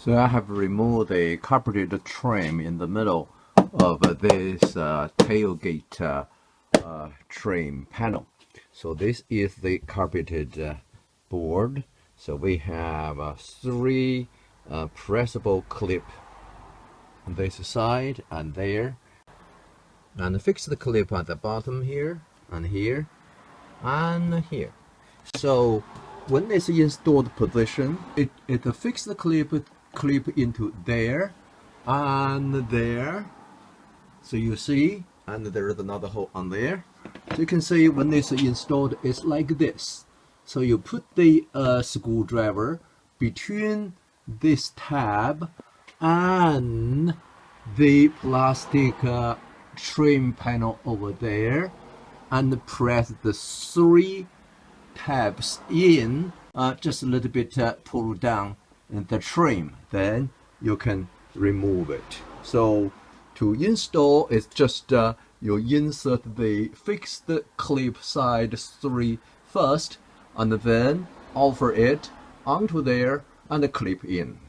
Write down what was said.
So I have removed the carpeted trim in the middle of this tailgate trim panel. So this is the carpeted board. So we have 3 pressable clip on this side and there, and fix the clip at the bottom here and here and here. So when it's installed position, it fixes the clip into there and there. So you see, and there is another hole on there. So you can see when it's installed, it's like this. So you put the screwdriver between this tab and the plastic trim panel over there, and press the 3 tabs in, just a little bit pull down the trim, then you can remove it. So to install, it's just you insert the fixed clip side 3 first, and then offer it onto there and clip in.